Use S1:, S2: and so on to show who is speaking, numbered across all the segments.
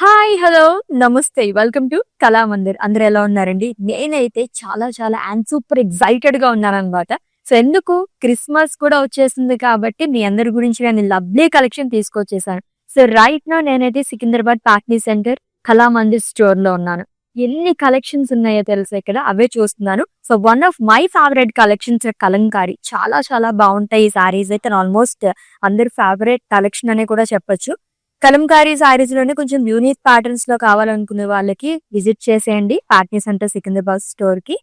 S1: Hi! Hello! నమస్తే. Welcome to Kalamandir. అందరూ ఎలా ఉన్నారండి? నేనైతే చాలా చాలా సూపర్ ఎక్సైటెడ్‌గా ఉన్నాననమాట. సో, ఎందుకు క్రిస్మస్ కూడా వచ్చేసింది కాబట్టి మీ అందరి గురించి నేను లవ్లీ కలెక్షన్ తీసుకొచ్చేసాను. సో, రైట్ నౌ నేనైతే సికింద్రాబాద్ ప్యాట్నీ సెంటర్ కళామందిర్ స్టోర్‌లో ఉన్నాను. ఎన్ని కలెక్షన్స్ ఉన్నాయో తెలుసా ఇక్కడ? అవే చూస్తున్నాను. So, one of my favourite collections Kalamkari. చాలా చాలా బావుంటాయి ఈ సారీస్ అయితే. ఆల్మోస్ట్ అందరి ఫేవరెట్ కలెక్షన్ అనే కూడా చెప్పొచ్చు. కలంకారీ సారీస్ లోనే కొంచెం యూనిక్ ప్యాటర్న్స్ లో కావాలనుకునే వాళ్ళకి విజిట్ చేసేయండి ప్యాట్నీ సెంటర్ సికింద్రాబాద్ స్టోర్ కి.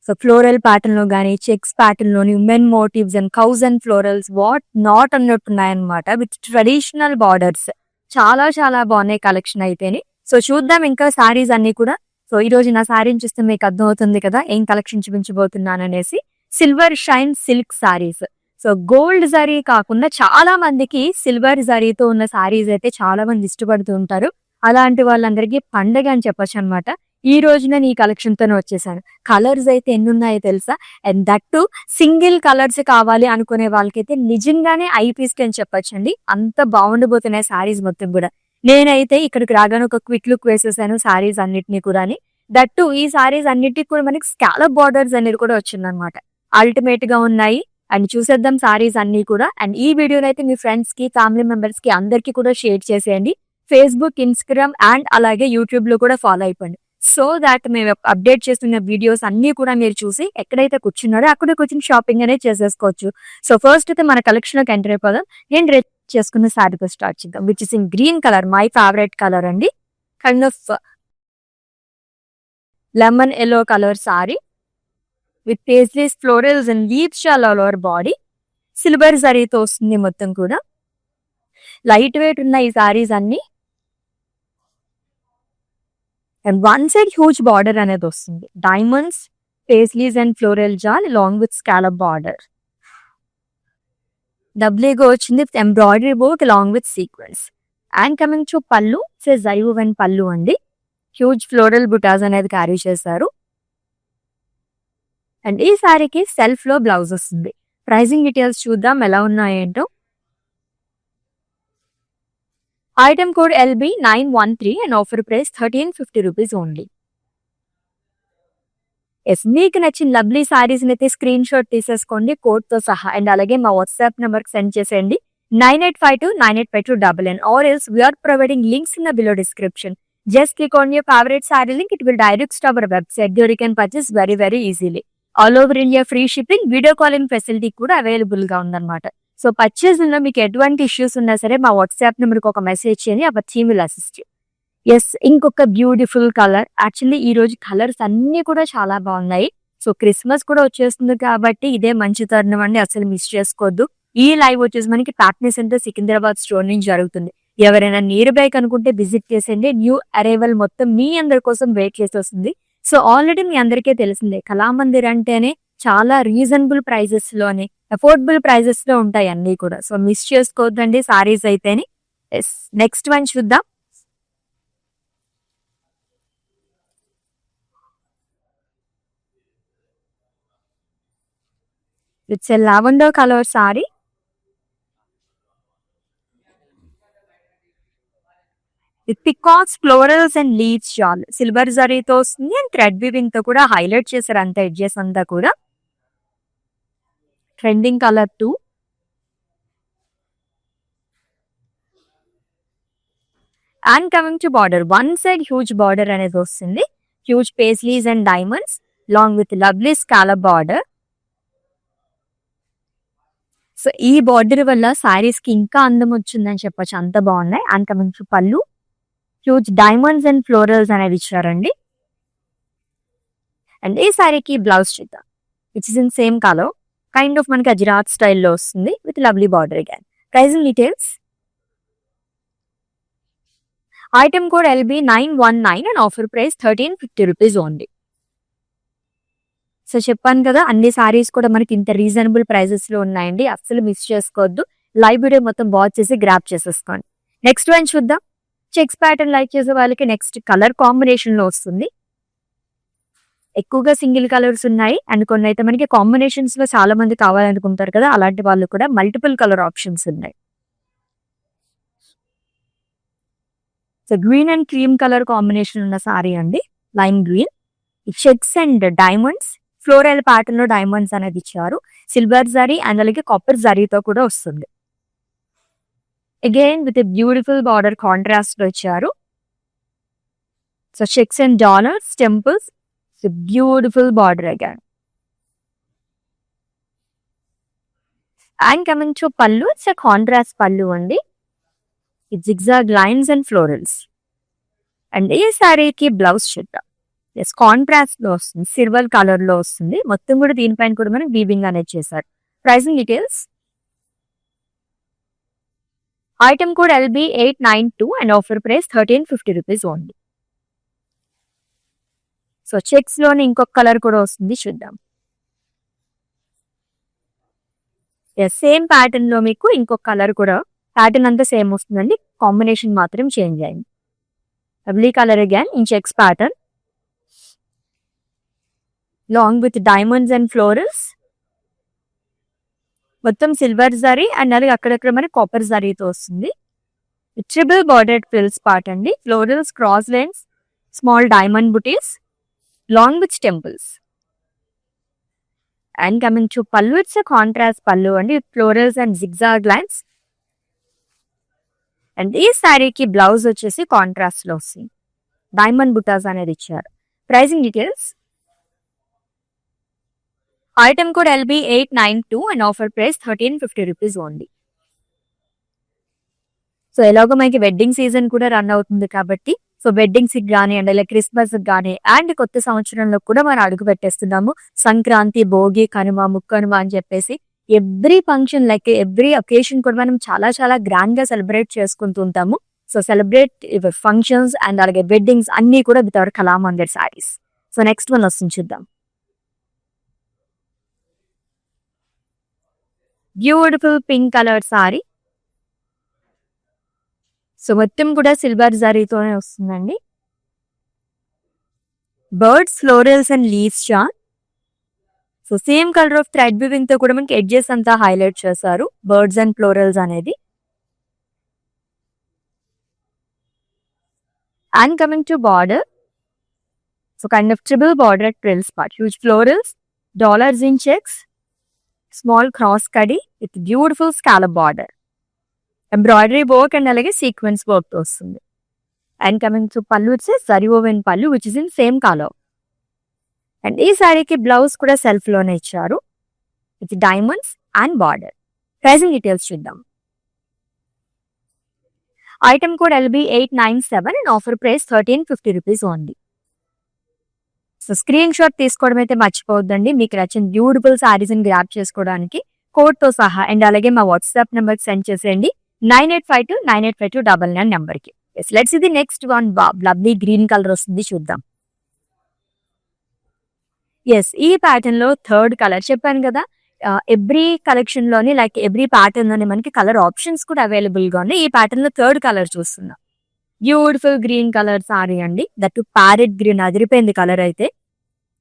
S1: సో ఫ్లోరల్ ప్యాటర్న్ లో గానీ చెక్స్ ప్యాటర్న్ లోని women motives and cows and florals what not అన్నట్టున్నాయన్నమాట విత్ ట్రెడిషనల్ బార్డర్స్. చాలా చాలా బాగున్నాయి కలెక్షన్ అయితేనే. సో చూద్దాం ఇంకా సారీస్ అన్ని కూడా. సో ఈ రోజు నా సారీని చూస్తే మీకు అర్థం అవుతుంది కదా ఏం కలెక్షన్ చూపించబోతున్నాను అనేసి. Silver shine silk saris. So gold zari కాకుండా చాలా మందికి సిల్వర్ జరీతో ఉన్న సారీస్ అయితే చాలా మంది ఇష్టపడుతూ ఉంటారు. అలాంటి వాళ్ళందరికీ పండగ అని చెప్పొచ్చు అనమాట. ఈ రోజున నీ కలెక్షన్ తోనే వచ్చేసాను. కలర్స్ అయితే ఎన్ని ఉన్నాయో తెలుసా? And that to single colours కావాలి అనుకునే వాళ్ళకైతే నిజంగానే ఐ ఫీస్ట్ అని చెప్పొచ్చండి. అంత బాగుండబోతున్నాయి సారీస్ మొత్తం కూడా. నేనైతే ఇక్కడికి రాగానే ఒక క్విక్ లుక్ వేసేసాను సారీస్ అన్నిటిని కూడా. దట్ టు ఈ సారీస్ అన్నిటికి కూడా మనకి స్కాలప్ బార్డర్స్ అనేది కూడా వచ్చిందనమాట. అల్టిమేట్ గా ఉన్నాయి. అండ్ చూసేద్దాం సారీస్ అన్ని కూడా. అండ్ ఈ వీడియోని అయితే మీ ఫ్రెండ్స్ కి ఫ్యామిలీ మెంబర్స్ కి అందరికి కూడా షేర్ చేసేయండి. ఫేస్బుక్, ఇన్స్టాగ్రామ్ అండ్ అలాగే యూట్యూబ్ లో కూడా ఫాలో అయిపోండి. సో దాట్ మేము అప్డేట్ చేస్తున్న వీడియోస్ అన్ని కూడా మీరు చూసి ఎక్కడైతే కూర్చున్నారో అక్కడ కూర్చుని షాపింగ్ అనేది చేసేసుకోవచ్చు. సో ఫస్ట్ అయితే మన కలెక్షన్ లోకి ఎంటర్ అయిపోదాం. నేను డ్రెస్ చేసుకున్న శారీతో స్టార్ట్ చేద్దాం. Which is in green colour, my favourite colour అండి. Kind of lemon yellow colour sari with paisleys florals and leaves all over body. Silver జరీతో వస్తుంది మొత్తం కూడా. లైట్ వెయిట్ ఉన్న ఈ సారీస్ అన్ని. And one side huge border అనేది వస్తుంది. Diamonds, paisleys and floral jaal along with scallop border. డబ్లీగా వచ్చింది with embroidery work along with sequence. And coming to pallu, zari and పళ్ళు అండి. హ్యూజ్ ఫ్లోరల్ బుటాస్ అనేది క్యారీ చేశారు. అండ్ ఈ సారీకి సెల్ఫ్ లో బ్లౌజ్ వస్తుంది. ప్రైజింగ్ డీటెయిల్స్ చూద్దాం ఎలా ఉన్నాయేంటో. Item code LB913 and offer price 1350 rupees only. Yes, మీకు నచ్చిన లవ్లీ సారీస్ అయితే స్క్రీన్ షాట్ తీసేసుకోండి కోడ్ తో సహా. అండ్ అలాగే మా వాట్సాప్ నెంబర్ కి సెండ్ చేసేయండి 9852985299 or else we are providing links in the below description. Just click on your favorite saree link. It will direct to our website where you can purchase very easily. All over India free shipping, video calling facility కూడా available గా ఉందన్నమాట. So purchase లో మీకు ఎటువంటి issues ఉన్నా సరే మా WhatsApp నెంబర్కి ఒక మెసేజ్ చేయండి. Our team will assist you. Yes, ఇంకొక బ్యూటిఫుల్ కలర్. యాక్చువల్లీ ఈ రోజు కలర్స్ అన్ని కూడా చాలా బాగున్నాయి. సో క్రిస్మస్ కూడా వచ్చేస్తుంది కాబట్టి ఇదే మంచి తరుణం అండి, అసలు మిస్ చేసుకోవద్దు. ఈ లైవ్ వచ్చేసి మనకి ప్యాట్నీ సెంటర్ సికింద్రాబాద్ స్టోర్ నుంచి జరుగుతుంది. ఎవరైనా నియర్ బై అనుకుంటే విజిట్ చేసేయండి. న్యూ అరైవల్ మొత్తం మీ అందరి కోసం వెయిట్ చేసి వస్తుంది. సో ఆల్రెడీ మీ అందరికీ తెలిసిందే కళామందిర్ అంటేనే చాలా రీజనబుల్ ప్రైజెస్ లోనే, అఫోర్డబుల్ ప్రైజెస్ లో ఉంటాయి అన్ని కూడా. సో మిస్ చేసుకోవద్దండి సారీస్ అయితేని. ఎస్, నెక్స్ట్ వన్ చూద్దాం. It's a lavender colour sari. With peacocks, florals and leaves shawl. Silver జరీతో వస్తుంది అండ్ థ్రెడ్ వీవింగ్ తో కూడా హైలైట్ చేశారు అంత ఎడ్జెస్ అంతా కూడా. Trending colour 2. And coming to border, one side huge border అనేది వస్తుంది. Huge paisleys and diamonds long with lovely scallop border. So ఈ బార్డర్ వల్ల సారీస్ కి ఇంకా అందం వచ్చిందని చెప్పొచ్చు, అంత బాగున్నాయి. And coming to pallu, huge diamonds and florals అనేది ఇచ్చారండి. అండ్ ఈ సారీకి బ్లౌజ్ చూద్దాం. Which is in same colour, kind of మనకి అజ్రాత్ స్టైల్లో వస్తుంది with lovely border again. Pricing details. Item code LB919 and offer price 1350 rupees only. So చెప్పాను కదా అన్ని సారీస్ కూడా మనకి ఇంత రీజనబుల్ ప్రైజెస్ లో ఉన్నాయండి, అస్సలు మిస్ చేసుకోవద్దు. లైవ్ వీడియో మొత్తం వాచ్ చేసి గ్రాప్ చేసేసుకోండి. నెక్స్ట్ వన్ చూద్దాం. చెక్స్ ప్యాటర్న్ లైక్ చేసే వాళ్ళకి నెక్స్ట్ కలర్ కాంబినేషన్ లో వస్తుంది. ఎక్కువగా సింగిల్ కలర్స్ ఉన్నాయి అండ్ కొన్ని అయితే మనకి కాంబినేషన్స్ లో చాలా మంది కావాలనుకుంటారు కదా, అలాంటి వాళ్ళు కూడా మల్టిపుల్ కలర్ ఆప్షన్స్ ఉన్నాయి. So green and cream colour combination ఉన్న సారీ అండి, lime green. Checks and diamonds, floral pattern లో డైమండ్స్ అనేది ఇచ్చారు. సిల్వర్ జరీ అండ్ అలాగే కాపర్ జరీతో కూడా వస్తుంది. Again with beautiful border contrast లో ఇచ్చారు. So checks and dollars, temples, beautiful border again. And coming to pallu, it's contrast pallu అండి. Zigzag lines and florals. And ఈ సారీకి బ్లౌజ్ చూద్దాం. ఎస్, కాంట్రాస్ట్ లో వస్తుంది, సిల్వర్ కలర్ లో వస్తుంది. మొత్తం కూడా దీనిపైన కూడా మనం వీవింగ్ అనేది చేశారు. Pricing details. Item code LB892 and offer price 1350 rupees only. So checks లోని ఇంకొక కలర్ కూడా వస్తుంది, చూద్దాం. ఎస్, సేమ్ ప్యాటర్న్ లో మీకు ఇంకొక కలర్ కూడా, ప్యాటర్న్ అంతా సేమ్ వస్తుందండి, కాంబినేషన్ మాత్రం చేంజ్ అయింది. Lovely colour again in checks pattern, long with diamonds and florals. మొత్తం సిల్వర్ జరీ అండ్ అలాగే అక్కడక్కడ మనకి కాపర్ జరీతో వస్తుంది. ట్రిపుల్ బార్డర్ ఫ్రిల్స్ పార్ట్ అండి, florals, cross lines, small diamond butis, long with temples. And coming to pallu, it's contrast pallu అండి, florals and zigzag lines. And ఈ శారీకి బ్లౌజ్ వచ్చేసి కాంట్రాస్ట్ లో వస్తుంది, డైమండ్ బుటాస్ అనేది ఇచ్చారు. Pricing details. Item code LB892 and offer price 1350 rupees only. So ఎలాగో మనకి వెడ్డింగ్ సీజన్ కూడా రన్ అవుతుంది కాబట్టి, సో వెడ్డింగ్స్ కి కానీ అండ్ ఇలా క్రిస్మస్ కానీ అండ్ కొత్త సంవత్సరంలో కూడా మనం అడుగు పెట్టేస్తున్నాము. సంక్రాంతి, భోగి, కనుమ, ముక్కనుమ అని చెప్పేసి every function like every occasion కూడా మనం చాలా చాలా గ్రాండ్ గా సెలబ్రేట్ చేసుకుంటూ ఉంటాము. So celebrate your functions and అలాగే వెడ్డింగ్స్ అన్ని కూడా with our Kalamandir saris. So next one వస్తుంది, చూద్దాం. Beautiful pink colour sari. So మొత్తం కూడా సిల్వర్ జరీతోనే వస్తుందండి. Birds, florals and leaves chart. So same colour of thread weaving తో కూడా మనకి ఎడ్జెస్ అంతా హైలైట్ చేశారు, బర్డ్స్ అండ్ ఫ్లోరల్స్ అనేది. And coming to border, so kind of triple border trills part, huge florals, dollars in checks, small cross కడి with beautiful scallop border, embroidery work and అలాగే sequence work తో వస్తుంది. And coming to pallu, it's zari woven pallu which is in same colour. And ఈ సారీకి blouse కూడా self లోనే ఇచ్చారు with diamonds and border. Pricing details చూద్దాం. Item code LB897 and offer price 1350 rupees only. So screenshot తీసుకోవడం అయితే మర్చిపోవద్దండి, మీకు నచ్చిన బ్యూటిఫుల్ సారీస్ ని గ్రాప్ చేసుకోవడానికి కోడ్ తో సహా. అండ్ అలాగే మా వాట్సాప్ నెంబర్ సెండ్ చేసేయండి 9852985299 నెంబర్ కి. లెట్స్ ఇది next one. Lovely green colour వస్తుంది, చూద్దాం. ఎస్, ఈ ప్యాటర్న్ లో థర్డ్ కలర్ చెప్పాను కదా, ఎవ్రీ కలెక్షన్ లోని లైక్ ఎవ్రీ ప్యాటర్న్ లోని మనకి కలర్ ఆప్షన్స్ కూడా అవైలబుల్ గా ఉన్నాయి. ఈ ప్యాటర్న్ లో థర్డ్ కలర్ చూస్తున్నాం. బ్యూటిఫుల్ గ్రీన్ కలర్ సారీ అండి, దట్ ప్యారెట్ గ్రీన్, అదిరిపోయింది కలర్ అయితే.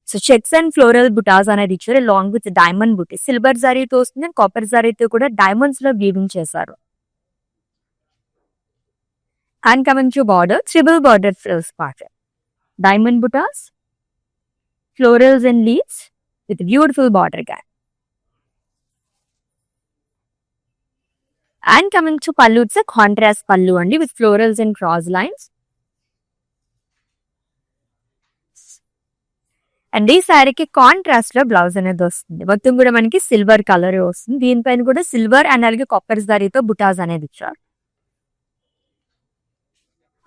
S1: So checks and floral butas అనేది ఇచ్చారు, long with diamond buti, silver జరీతో వస్తుంది, కాపర్ జరీతో కూడా డైమండ్స్ లో వీవింగ్ చేశారు. And coming to border, triple border frills part, diamond butas, florals and leaves with beautiful border గా. And coming to pallu, it's contrast pallu అండి with florals and cross lines. And ఈ శారీకి కాంట్రాస్ట్ లో బ్లౌజ్ అనేది వస్తుంది, మొత్తం కూడా మనకి సిల్వర్ కలర్ వస్తుంది. దీనిపైన కూడా సిల్వర్ అండ్ అలాగే కాపర్ జరీతో బుటాస్ అనేది ఇచ్చారు.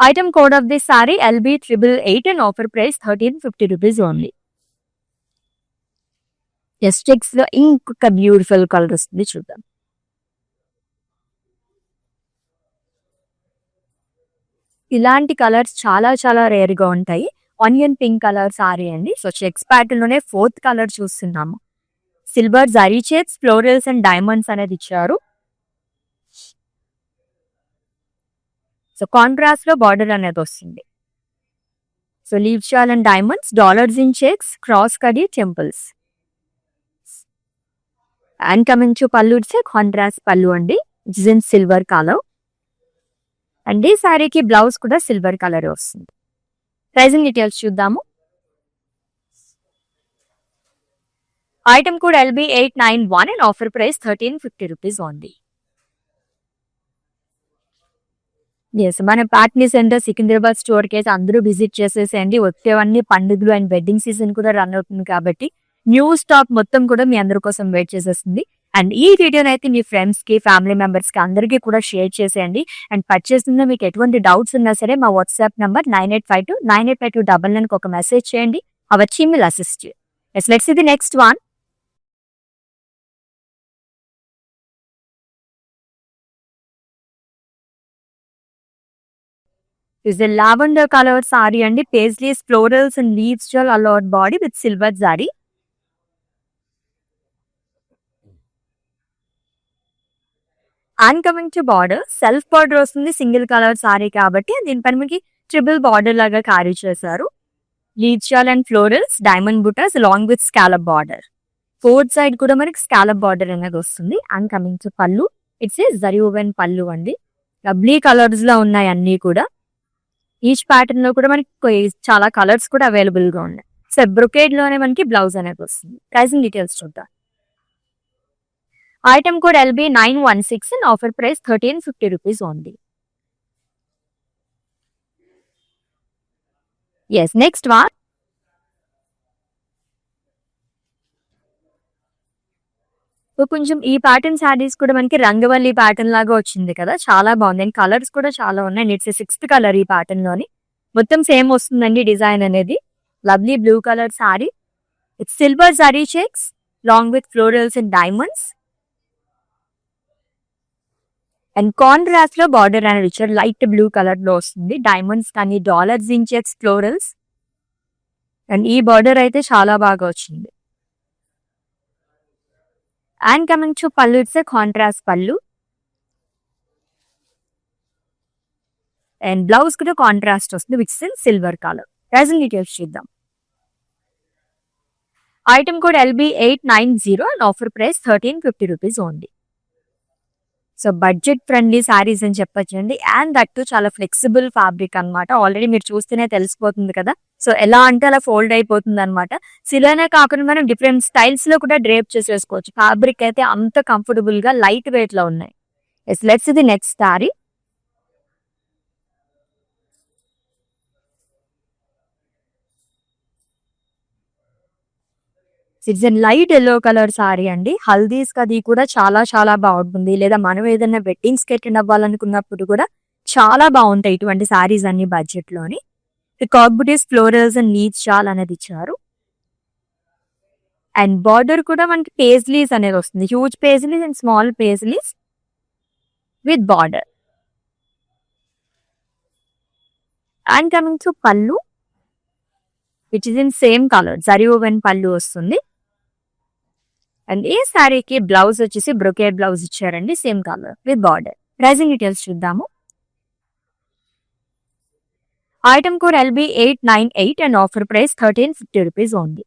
S1: Item code of this sorry LB888 and offer price 1350 rupees only. Checks లో ఇంకొక బ్యూటిఫుల్ కలర్ వస్తుంది, చూద్దాం. ఇలాంటి కలర్స్ చాలా చాలా రేర్ గా ఉంటాయి. ఆనియన్ పింక్ కలర్ సారీ అండి. సో చెక్స్ ప్యాటర్న్ లోనే ఫోర్త్ కలర్ చూస్తున్నాము. Silver zari checks, florals and diamonds అనేది ఇచ్చారు. సో కాంట్రాస్ట్ లో బార్డర్ అనేది వస్తుంది. So leave shawl and diamonds, dollars in checks, cross కడి, temples. And coming to pallu, it's contrast pallu అండి, it's in silver colour. And ఈ శారీకి బ్లౌజ్ కూడా సిల్వర్ కలర్ వస్తుంది. ప్రైజింగ్ డీటెయిల్స్ చూద్దాము. Item code LB891 and offer price 1350 rupees only. Yes, మన Patny centre Secunderabad store కి అయితే అందరూ విజిట్ చేసేసేయండి. వచ్చేవన్నీ పండుగలు అండ్ వెడ్డింగ్ సీజన్ కూడా రన్ అవుతుంది కాబట్టి న్యూ స్టాక్ మొత్తం కూడా మీ అందరి కోసం వెయిట్ చేసేస్తుంది. అండ్ ఈ వీడియోని అయితే మీ ఫ్రెండ్స్ కి, ఫ్యామిలీ మెంబర్స్ కి అందరికీ కూడా షేర్ చేసేయండి. అండ్ పర్చేస్ మీద మీకు ఎటువంటి డౌట్స్ ఉన్నా సరే మా వాట్సాప్ నంబర్ 9852985299 ఒక మెసేజ్ చేయండి. Our team will assist you. Let's see the next one. Is a lavender colored saree and paisleys, florals and leaves gel allowed body with silver zari. And coming to border, self border వస్తుంది single colour sari కాబట్టి దీనిపైన మనకి triple border లాగా carry చేశారు. Leaves jaal and florals, diamond butas along with scallop border. Fourth side కూడా మనకి scallop border అనేది వస్తుంది. And coming to pallu, it's a zari woven pallu అండి. లవ్లీ కలర్స్ లో ఉన్నాయి అన్ని కూడా. ఈచ్ ప్యాటర్న్ లో కూడా మనకి చాలా కలర్స్ కూడా అవైలబుల్ గా ఉన్నాయి. సో బ్రొకేడ్ లోనే మనకి బ్లౌజ్ అనేది వస్తుంది. ప్రైసింగ్ డీటెయిల్స్ చూద్దాం. Item code LB916 and offer price 1350 rupees only. Yes, next one. కొంచెం ఈ ప్యాటర్న్ శారీస్ కూడా మనకి రంగవల్లి ప్యాటర్న్ లాగా వచ్చింది కదా, చాలా బాగుంది. అండ్ కలర్స్ కూడా చాలా ఉన్నాయి. ఇట్స్ 6th కలర్ ఈ ప్యాటర్న్ లోని. మొత్తం సేమ్ వస్తుందండి డిజైన్ అనేది. Lovely blue colour sari. It's silver zari checks long with florals and diamonds. And contrast లో బార్డర్ అనేది ఇచ్చారు. లైట్ బ్లూ కలర్ లో వస్తుంది. డైమండ్స్ కానీ dollars in checks, florals. And ఈ బార్డర్ అయితే చాలా బాగా వచ్చింది. And coming to pallu, it's a contrast pallu. And blouse kuda contrast వస్తుంది which is in silver color. Present details చూద్దాం. Item code LB890 and offer price 1350 rupees only. So budget friendly saris అని చెప్పొచ్చండి. And that చాలా flexible fabric అనమాట. Already మీరు చూస్తేనే తెలిసిపోతుంది కదా. సో ఎలా అంటే అలా ఫోల్డ్ అయిపోతుంది అనమాట. సిలోనే కాకుండా మనం డిఫరెంట్ స్టైల్స్ లో కూడా డ్రేప్ చేసేసుకోవచ్చు. ఫ్యాబ్రిక్ అయితే అంత కంఫర్టబుల్ గా లైట్ వెయిట్ లో ఉన్నాయి. Let's the next sari. It's a light yellow colour sari అండి. హల్దీస్ అది కూడా చాలా చాలా బాగుంటుంది. లేదా మనం ఏదైనా వెడ్డింగ్స్ కి అటెండ్ అవ్వాలనుకున్నప్పుడు కూడా చాలా బాగుంటాయి ఇటువంటి సారీస్ అన్ని బడ్జెట్ లోని. కాక్బుటీస్, ఫ్లోరల్స్ అండ్ లీవ్స్ షాల్ అనేది ఇచ్చారు. అండ్ బార్డర్ కూడా మనకి పేజ్లీస్ అనేది వస్తుంది. Huge paisleys and small paisleys with border. And coming to pallu, which is in same colour zari woven pallu వస్తుంది. అండ్ ఈ శారీకి బ్లౌజ్ వచ్చేసి బ్రొకేడ్ బ్లౌజ్ ఇచ్చారండి, same colour with border. Pricing details చూద్దాము. Item code LB898 and offer price 1350 rupees only.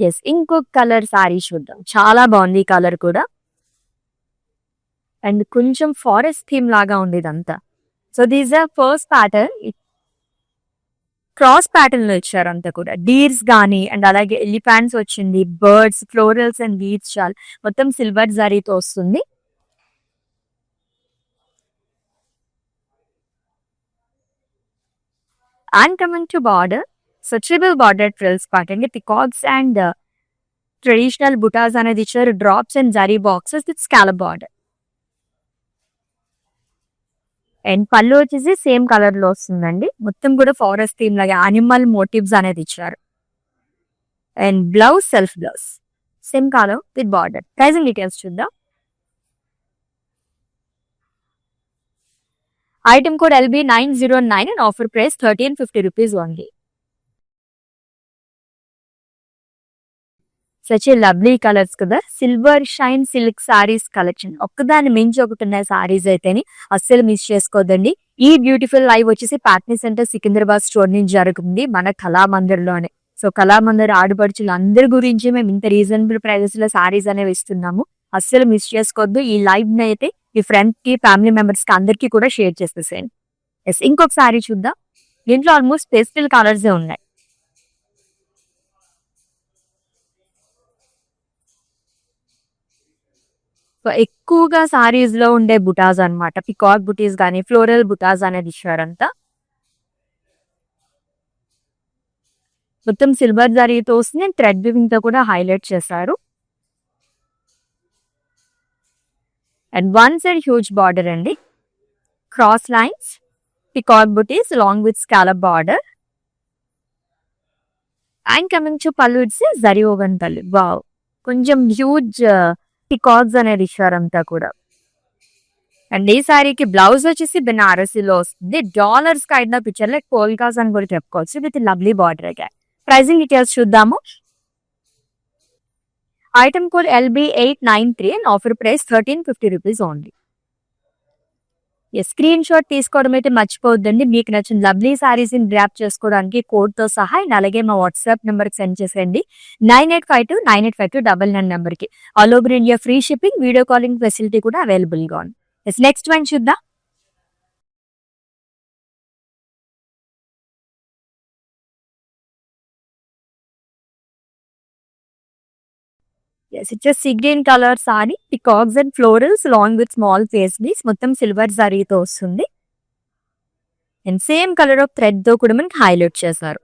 S1: Yes, ఇంకొక colour sari చూద్దాం. చాలా బాగుంది ఈ కలర్ కూడా. అండ్ కొంచెం ఫారెస్ట్ థీమ్ లాగా ఉంది ఇదంతా. So these are first pattern. Cross pattern లో ఇచ్చారు అంతా కూడా. డీర్స్ గానీ అండ్ అలాగే ఎలిఫాంట్స్ వచ్చింది, birds, florals and leaves shawl మొత్తం సిల్వర్ జరీతో వస్తుంది. And coming to border, so triple border trills pattern, peacocks and traditional butas అనేది ఇచ్చారు. Drops and zari boxes with scallop border. And pallu వచ్చేసి సేమ్ కలర్ లో వస్తుందండి. మొత్తం కూడా ఫారెస్ట్ థీమ్ లాగా యానిమల్ మోటివ్స్ అనేది ఇచ్చారు. And blouse self blouse same colour with border. Pricing details చూద్దాం. Item code LB909 and offer price 1350 rupees only. Such a lovely colours కదా. Silver shine silk saris collection ఒక్కదాన్ని మించి ఒకటి ఉన్నాయి సారీస్ అయితేని, అస్సలు మిస్ చేసుకోదండి. ఈ బ్యూటిఫుల్ లైవ్ వచ్చేసి పాట్నీ సెంటర్ సికింద్రాబాద్ స్టోర్ నుంచి జరుగుతుంది మన కళామందిర్ లోనే. సో కళామందిర్ ఆడపడుచులు అందరి గురించి మేము ఇంత రీజనబుల్ ప్రైజెస్ లో సారీస్ అనేవి ఇస్తున్నాము. అస్సలు మిస్ చేసుకోవద్దు. ఈ లైవ్ ని అయితే మీ ఫ్రెండ్స్ కి, ఫ్యామిలీ మెంబర్స్ కి అందరికీ కూడా షేర్ చేసేసేయండి. ఎస్, ఇంకొక సారీ చూద్దాం. దీంట్లో ఆల్మోస్ట్ పేస్టల్ కలర్స్ ఉన్నాయి. సో ఎక్కువగా సారీస్ లో ఉండే బుటాస్ అన్నమాట. పికాక్ బుటీస్ కానీ ఫ్లోరల్ బుటాస్ అనేది ఇచ్చారంతా. మొత్తం సిల్వర్ జరీతో వస్తుంది. థ్రెడ్ వివింగ్ తో కూడా హైలైట్ చేశారు. And one side huge border అండి. Cross lines, peacock buttis along with scallop border. And coming to pallu it's zari woven పళ్ళు. వావ్, కొంచెం హ్యూజ్ పికాక్స్ అనేది ఇచ్చారంతా కూడా. అండ్ ఈ సారీకి బ్లౌజ్ వచ్చేసి బెనారసీలో వస్తుంది. Dollars kind of picture like polkas అని కూడా చెప్పుకోవచ్చు with lovely border. Pricing details చూద్దాము. Item code LB893 and offer price 1350 rupees only. Screenshot తీసుకోవడం అయితే మర్చిపోవద్దండి. మీకు నచ్చిన లవ్లీ సారీస్ ని గ్రాప్ చేసుకోవడానికి కోడ్ తో సహా అలాగే మా వాట్సాప్ నెంబర్ కి సెండ్ చేసేయండి. 9852985299 నెంబర్ కి. All over India free shipping, video calling facility కూడా అవైలబుల్ గా ఉంది. నెక్స్ట్ వన్ చూద్దాం. Yes, it's a sea green color saree, peacocks and florals along with small paisley's. మొత్తం సిల్వర్ జరీతో వస్తుంది. And same colour of thread తో కూడా మనకి హైలైట్ చేశారు.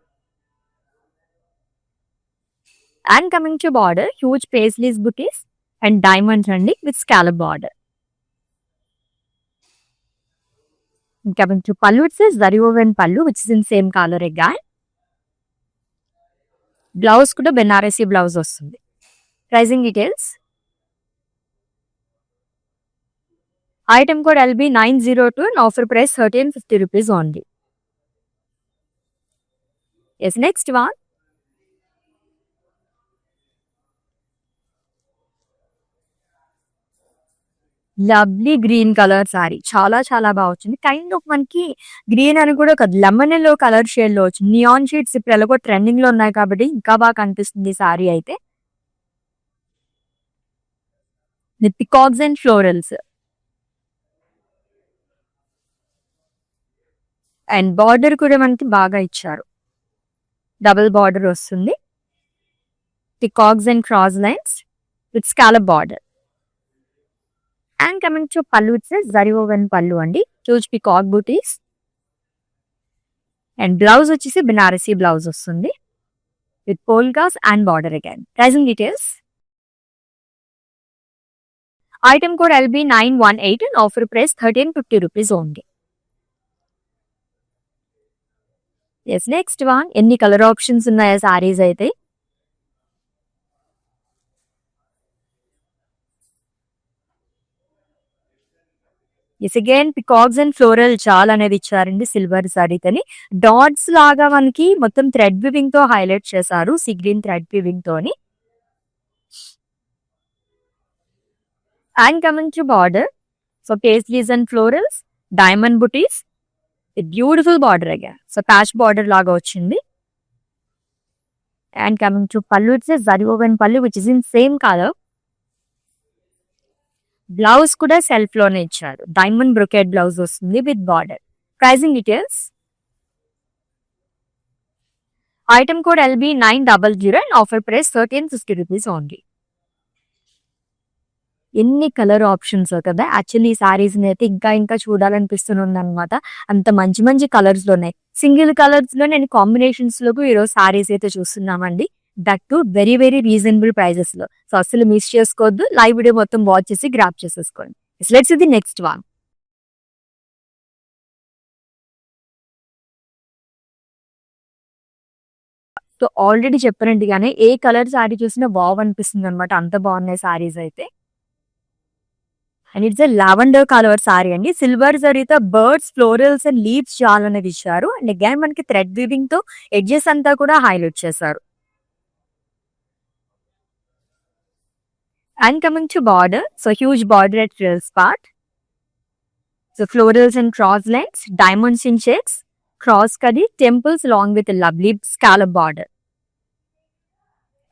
S1: And coming to border, huge paisleys butis and diamonds అండి with scallop border. Coming to pallu, it's zari woven pallu which is in same colour again. Blouse కూడా Banarasi blouse వస్తుంది. Pricing details. Item code LB902 and offer price 1350 rupees only. Yes, next one. Lovely green colour sari, చాలా చాలా బాగా వచ్చింది. Kind of మనకి green అని కూడా ఒక లెమన్ ఎల్లో కలర్ షేడ్ లో వచ్చింది. నియాన్ షీట్స్ ఇప్పుడు ఎలాగో ట్రెండింగ్ లో ఉన్నాయి కాబట్టి ఇంకా బాగా కనిపిస్తుంది ఈ సారీ అయితే. With peacocks and florals. And border కూడా మనకి బాగా ఇచ్చారు. డబుల్ బార్డర్ వస్తుంది. Peacocks and cross lines with scallop border. And coming to pallu, it's zari woven pallu అండి. Huge peacock butis. And blouse వచ్చేసి బెనారసీ బ్లౌజ్ వస్తుంది with polkas and border again. Pricing details. Item code LB918 and offer price 1350 rupees only. Yes, next one. ఎన్ని colour options ఉన్నాయా సారీస్ అయితే. Yes, again peacocks and floral చాలా అనేది ఇచ్చారండి silver సారీతోని. Dots లాగా మనకి మొత్తం థ్రెడ్ వివింగ్ తో హైలైట్ చేశారు, సీ గ్రీన్ థ్రెడ్ వివింగ్ తోని. And coming to border, so paisleys and florals, diamond butis, beautiful border అగా. సో ప్యాచ్ బార్డర్ లాగా వచ్చింది. And coming to pallu, it's zari woven pallu which is in same colour. Blouse కూడా self లోనే ఇచ్చారు. Diamond brocade blouse వస్తుంది with border. Pricing details. Item code LB900 and offer price 1350 rupees only. ఎన్ని colour options కదా. Actually ఈ సారీస్ అయితే ఇంకా ఇంకా చూడాలనిపిస్తుంది అనమాట. అంత మంచి మంచి కలర్స్ లో ఉన్నాయి. సింగిల్ కలర్స్ లో నేను కాంబినేషన్స్ లో ఈరోజు సారీస్ అయితే చూస్తున్నామండి. That too very very reasonable prices లో. సో అసలు మిస్ చేసుకోవద్దు. లైవ్ వీడియో మొత్తం వాచ్ చేసి గ్రాప్ చేసేసుకోండి. Let's see the next one. So already చెప్పినట్టుగానే ఏ కలర్ సారీ చూసినా వావ్ అనిపిస్తుంది అనమాట. అంత బాగున్నాయి సారీస్ అయితే. And it's lavender colour sari అండి. సిల్వర్ జరీతో బర్డ్స్, ఫ్లోరల్స్ అండ్ లీవ్స్ చాలా అనేది ఇచ్చారు. అండ్ అగైన్ మనకి థ్రెడ్ వీవింగ్ తో ఎడ్జెస్ అంతా కూడా హైలైట్ చేశారు. And coming to border, so huge border at frills part. So florals and cross lines, diamonds in checks, cross కడి, temples along with a lovely scallop border.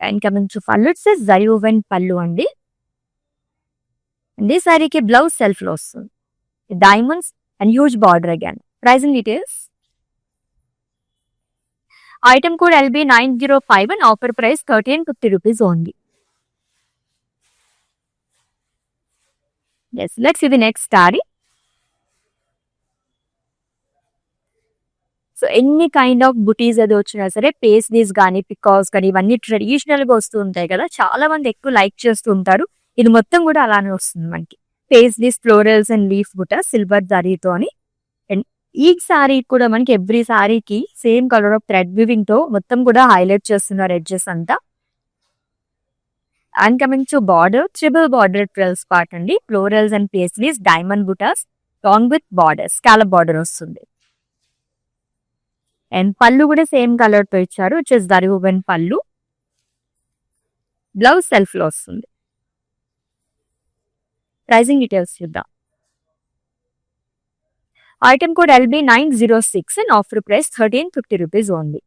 S1: And coming to pallu, it says zari woven pallu అండి. And ఈ సారీకి blouse self లో వస్తుంది. Diamonds and huge border again. Pricing details. Item code LB905 and offer price 1350 rupees only. Yes, let's see the next saree. So ఎన్ని kind of బుటీస్ అది వచ్చినా సరే paisleys కానీ పికాక్స్ కానీ ఇవన్నీ ట్రెడిషనల్ గా వస్తూ ఉంటాయి కదా, చాలా మంది ఎక్కువ లైక్ చేస్తూ ఉంటారు. ఇది మొత్తం కూడా అలానే వస్తుంది మనకి. Paisleys, florals and leaf buta silver జరీతో అని. అండ్ ఈ సారీ కూడా మనకి ఎవ్రీ సారీకి same colour of thread weaving తో మొత్తం కూడా హైలైట్ చేస్తున్నారు ఎడ్జెస్ అంతా. And coming to border, triple border twelves part అండి. Florals and paisleys, diamond butas long with border, scallop border వస్తుంది. అండ్ పళ్ళు కూడా సేమ్ కలర్ తో ఇచ్చారు, which is zari woven pallu. Blouse self లో వస్తుంది. ప్రైసింగ్ డీటెయిల్స్ చూద్దాం. Item code LB906 and offer price 1350 rupees only.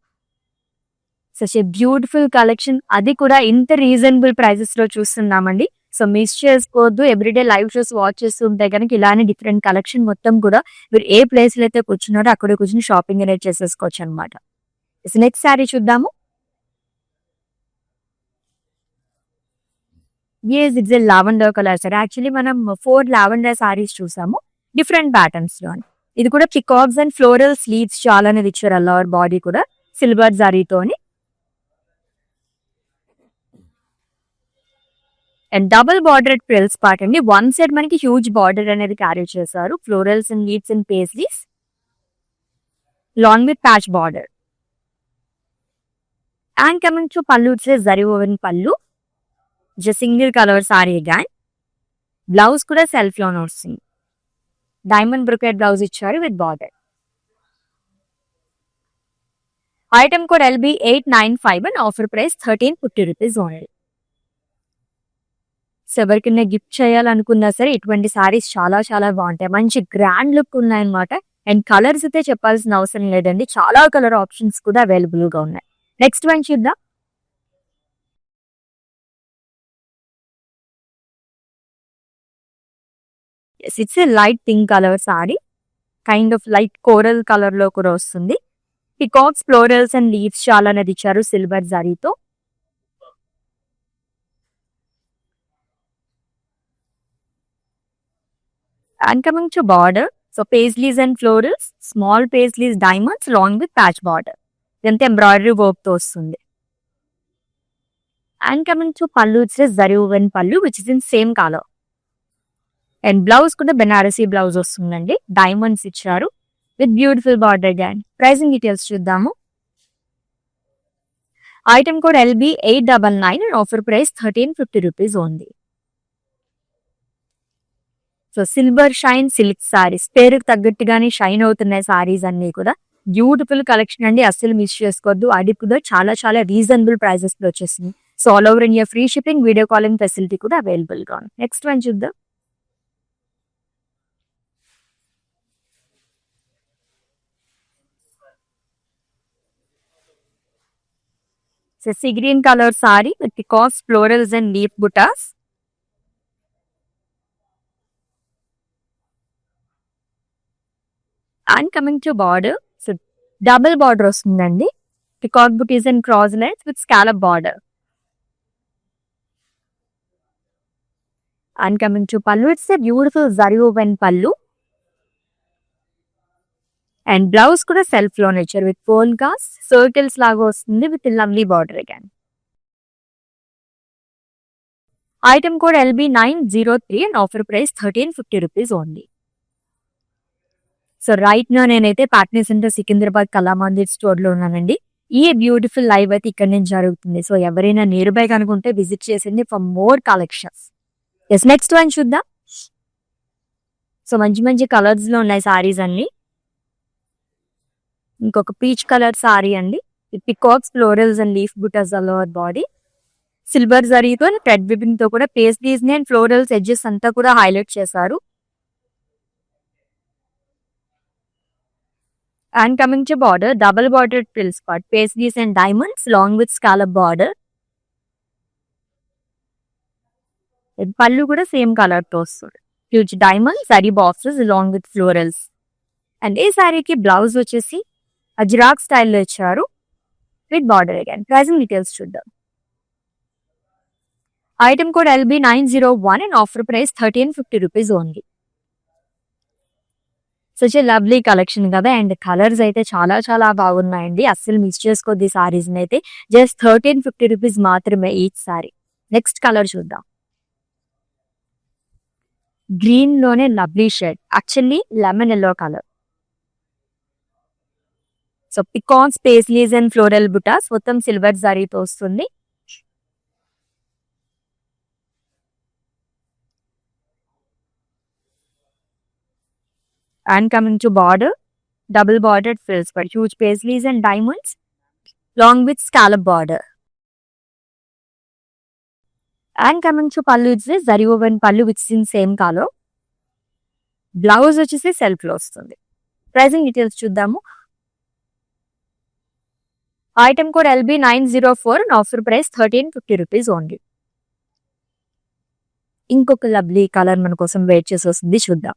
S1: Such a beautiful collection, అది కూడా ఇంత రీజనబుల్ ప్రైసెస్ లో చూస్తున్నామండి. సో మిస్ చేసుకోవద్దు. ఎవ్రీడే లైవ్ షోస్ వాచ్ చేస్తూ ఉంటే కనుక ఇలానే డిఫరెంట్ కలెక్షన్ మొత్తం కూడా మీరు ఏ ప్లేస్ లో అయితే కూర్చున్నారో అక్కడ కూర్చొని షాపింగ్ అనేది చేసేసుకోవచ్చు అనమాట. నెక్స్ట్ శారీ చూద్దాము. It's a lavender colour sorry. Actually మనం 4 లావెండర్ సారీస్ చూసాము డిఫరెంట్ ప్యాటర్న్స్ లో. ఇది కూడా పికాక్స్ అండ్ ఫ్లోరల్ స్లీవ్స్ చాలా అనేది ఇచ్చారు. అల్లవర్ బాడీ కూడా సిల్వర్ జరీతోని. And double border frills part అండి. వన్ సైడ్ మనకి హ్యూజ్ బార్డర్ అనేది క్యారీ చేశారు. Florals and leaves and paisleys long with patch border. And coming to pallu, zari woven pallu. Single colour sari again. Blouse కూడా సెల్ఫ్ లోనే వస్తుంది. Diamond brocade blouse ఇచ్చారు with border. Item code LB895 and offer price 1350 rupees only. So ఎవరికైనా gift చేయాలనుకున్నా సరే ఇటువంటి సారీస్ చాలా చాలా బాగుంటాయి. మంచి గ్రాండ్ లుక్ ఉన్నాయన్నమాట. అండ్ కలర్స్ అయితే చెప్పాల్సిన అవసరం లేదండి, చాలా కలర్ ఆప్షన్స్ కూడా అవైలబుల్ గా ఉన్నాయి. నెక్స్ట్ వన్ చూద్దాం. It's a light pink colour sorry, kind of light coral colour లో కూడా వస్తుంది. పికాక్స్, ఫ్లోరల్స్ అండ్ లీవ్స్ చాలా అనేది ఇచ్చారు సిల్వర్ జరీతో. And coming to border, so paisleys and florals, small paisleys, diamonds along with patch border. ఇదంతా embroidery work తో వస్తుంది. And coming to pallu, it's a zari woven pallu which is in same color. And blouse కూడా Banarasi blouse వస్తుందండి. Diamonds ఇచ్చారు with beautiful border again. Pricing details చూద్దాము. Item code LB899 and offer price 1350 rupees only. So silver shine silk saris, పేరుకు తగ్గట్టుగానే shine అవుతున్నాయి సారీస్ అన్ని కూడా. Beautiful collection అండి, అస్సలు మిస్ చేసుకోవద్దు. అది కూడా చాలా చాలా రీజనబుల్ ప్రైసెస్ లో వచ్చేసింది. So all over India free shipping, video calling facility కూడా అవైలబుల్ గా ఉంది. నెక్స్ట్ వన్ చూద్దాం. So sea green colour sari with peacocks, florals and leaf butas. And coming to border, so double border వస్తుందండి. Peacock butis and cross lines with scallop border. And coming to pallu, it's a beautiful zari woven pallu. And blouse కూడా self లోనే ఇచ్చారు with polkas, circles లాగా వస్తుంది with lovely border again. Item code LB903 and offer price 1350 rupees only. So right నా నేనైతే Patny centre Secunderabad Kalamandir store లో ఉన్నానండి. ఈ బ్యూటిఫుల్ లైవ్ అయితే ఇక్కడ నుంచి జరుగుతుంది. సో ఎవరైనా నియర్ బై కనుకుంటే విజిట్ చేసింది for more collections. Yes next one చూద్దాం. సో మంచి మంచి కలర్స్ లో ఉన్నాయి సారీస్ అన్ని. ఇంకొక పీచ్ కలర్ సారీ అండి, peacocks, florals and leaf butas all over body. Silver జరీతో థ్రెడ్ విబింగ్ తో కూడా పేస్లీస్ ని అండ్ ఫ్లోరల్స్ ఎడ్జెస్ అంతా కూడా హైలైట్ చేశారు. And coming to border, double bordered frills part, paisleys and diamonds along with scallop border. పళ్ళు కూడా సేమ్ కలర్ తో వస్తుంది. Huge diamond zari boxes along with florals. And ఈ శారీకి బ్లౌజ్ వచ్చేసి అజ్రాక్ స్టైల్లో ఇచ్చారు with border again. Pricing details చూద్దాం. Item code LB901 and offer price 1350 rupees only. Such a lovely collection కదా. అండ్ కలర్స్ అయితే చాలా చాలా బాగున్నాయండి. అస్సలు మిస్ చేసుకోద్ది ఈ సారీస్ అయితే. జస్ట్ 1350 రూపీస్ మాత్రమే ఈచ్ సారీ. నెక్స్ట్ కలర్ చూద్దాం. గ్రీన్ లోనే lovely shade, actually lemon yellow colour. So పికాన్స్, పేస్లీస్ అండ్ ఫ్లోరల్ బుటాస్ మొత్తం సిల్వర్ జరీతో వస్తుంది. And coming to border, double bordered frills for huge paisleys and diamonds, along with scallop border. And coming to pallu, it's a zari woven pallu which is in same color. Blouse వచ్చేసి self లో వస్తుంది. Pricing details చూద్దాము. Item code LB904 and offer price 1350 rupees only. ఇంకొక lovely colour మన కోసం wait చేసి వస్తుంది, చూద్దాం.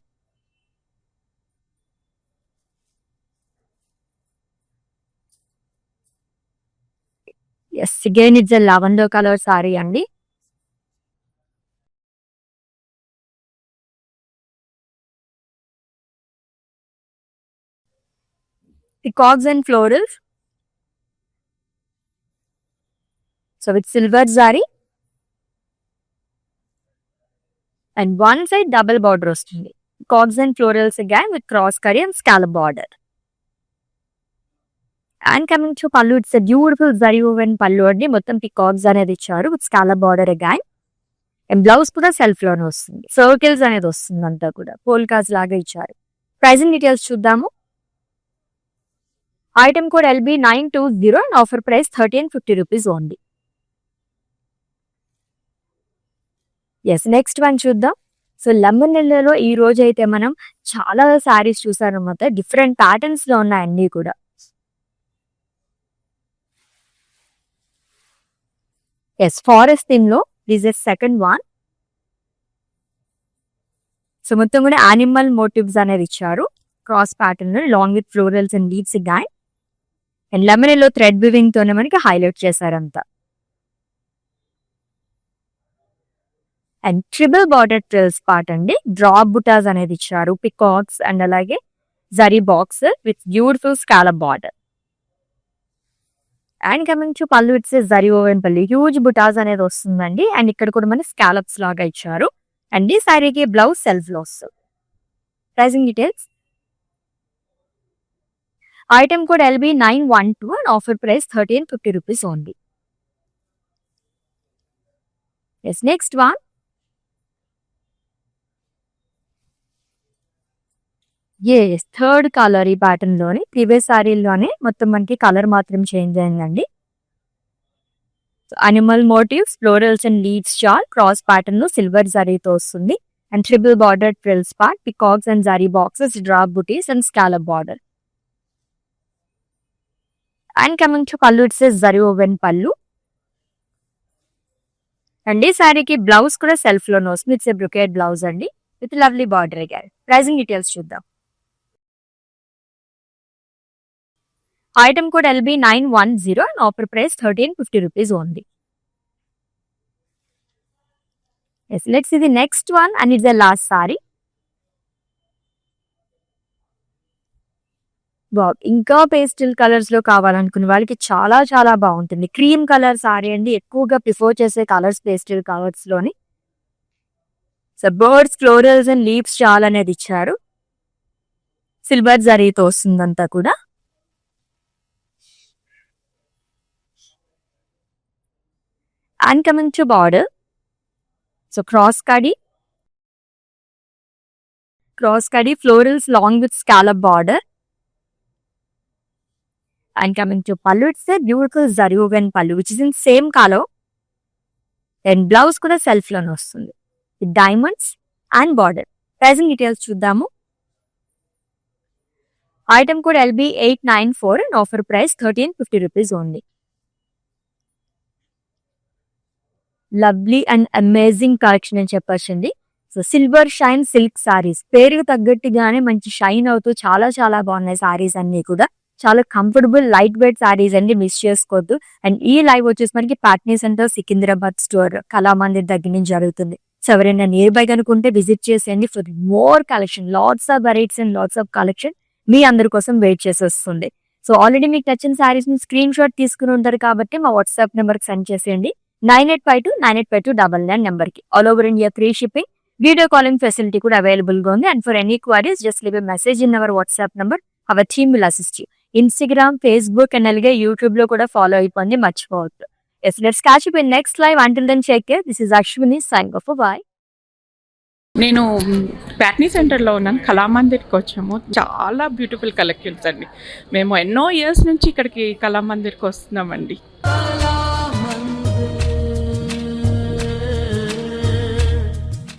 S1: Yes, again it's a lavender colour sari అండి. Peacocks and florals. So with silver zari and one side double border వస్తుంది. Peacocks and florals again with cross కరీ and scallop border. And coming to pallu, it's beautiful zari woven pallu అండి. మొత్తం peacocks అనేది ఇచ్చారు with scallop border again. And blouse కూడా self లోనే వస్తుంది. Circles అనేది వస్తుంది, అంతా కూడా పోల్కాస్ లాగా ఇచ్చారు. ప్రైసింగ్ డీటెయిల్స్ చూద్దాము. Item code LB920 and offer price 1350 rupees only. Yes, next one చూద్దాం. సో లెమన్ ఎల్లోలో ఈ రోజు అయితే మనం చాలా శారీస్ చూసారన్నమాట. డిఫరెంట్ ప్యాటర్న్స్ లో ఉన్నాయి అన్ని కూడా. ఎస్, ఫారెస్ట్ థీమ్ లో this is second one. So మొత్తం కూడా యానిమల్ మోటివ్స్ అనేది ఇచ్చారు cross pattern long with florals and leaves గాయ్. And lemon yellow thread weaving తోనే మనకి హైలైట్ చేశారంతా. And triple border trills part అండి. డ్రాప్ బుటాస్ అనేది ఇచ్చారు, పికాక్స్ అండ్ అలాగే zari box with beautiful scallop border. And coming to pallu, it's zari woven pallu, huge butas అనేది వస్తుందండి. అండ్ ఇక్కడ కూడా మనకి స్కాలప్స్ లాగా ఇచ్చారు. అండ్ ఈ సారీకి బ్లౌజ్ సెల్ఫ్ లో వస్తుంది. Pricing details. Item code LB912 and offer price 1350 rupees only. Yes, next one. Yes, third colour ఈ ప్యాటర్న్ లోని. ప్రీవియస్ సారీలోనే మొత్తం మనకి కలర్ మాత్రం చేంజ్ అయిందండి. Animal motifs, florals and leads shawl cross pattern లో సిల్వర్ జరీతో వస్తుంది. And triple border trills part, peacocks and zari boxes, drop butis and scallop border. And coming to pallu, it's zari woven pallu. And ఈ సారీకి బ్లౌజ్ కూడా సెల్ఫ్ లోనే వస్తుంది. ఇట్స్ బ్రొకేట్ బ్లౌజ్ అండి with lovely border again. Pricing details చూద్దాం. Item code LB910 and offer price 1350 rupees only. Yes, let's see the next one and it's the last sari. ఇంకా pastel colours లో కావాలనుకునే వాళ్ళకి చాలా చాలా బాగుంటుంది. క్రీమ్ కలర్ సారీ అండి. ఎక్కువగా ప్రిఫర్ చేసే కలర్స్ పేస్టల్ కలర్స్ లోని. So birds, florals and leaves చాలా అనేది ఇచ్చారు. సిల్వర్ జరీతో వస్తుందంతా కూడా. And coming to border, so cross cutty, florals long with scallop border. And coming to pallu, it's a beautiful zari woven pallu which is in same color. And blouse kuda self lone vastundi with diamonds and border. Pricing details chuddaamu. Item code LB894 and offer price 1350 rupees only. Lovely and amazing collection అని చెప్పొచ్చండి. So silver shine silk saris పేరుకు తగ్గట్టుగానే మంచి shine అవుతూ చాలా చాలా బాగున్నాయి సారీస్ అన్ని కూడా. చాలా కంఫర్టబుల్ లైట్ వెయిట్ సారీస్ అండి, మిస్ చేసుకోవద్దు. అండ్ ఈ లైవ్ వచ్చేసి మనకి పాట్నీ సెంటర్ సికింద్రాబాద్ స్టోర్ కళామందిర్ దగ్గర నుంచి జరుగుతుంది. సో ఎవరైనా నియర్ బై కనుకుంటే విజిట్ చేసేయండి for more collection, lots of varieties and lots of collection మీ అందరి కోసం వెయిట్ చేసి వస్తుంది. సో ఆల్రెడీ మీకు నచ్చిన సారీస్ ని స్క్రీన్ షాట్ తీసుకుని ఉంటారు కాబట్టి మా వాట్సాప్ నెంబర్ కి సెండ్ చేసేయండి. 9852985299 నెంబర్ కి. All over India free shipping, video calling facility కూడా అవైలబుల్ గా ఉంది. And for any queries just leave a message in our WhatsApp number. Hour team will assist you. Instagram, Facebook and అలాగే YouTube లో కూడా follow అయిపోండి, మర్చిపోవద్దు. Yes, let's catch up in next live. Until then, take care. This is Ashwini signing off. Bye.
S2: నేను ప్యాట్నీ సెంటర్లో ఉన్నాను. కళామందిర్కి వచ్చాము. చాలా బ్యూటిఫుల్ కలెక్షన్స్ అండి. మేము ఎన్నో ఇయర్స్ నుంచి ఇక్కడికి కళామందిర్కి వస్తున్నామండి.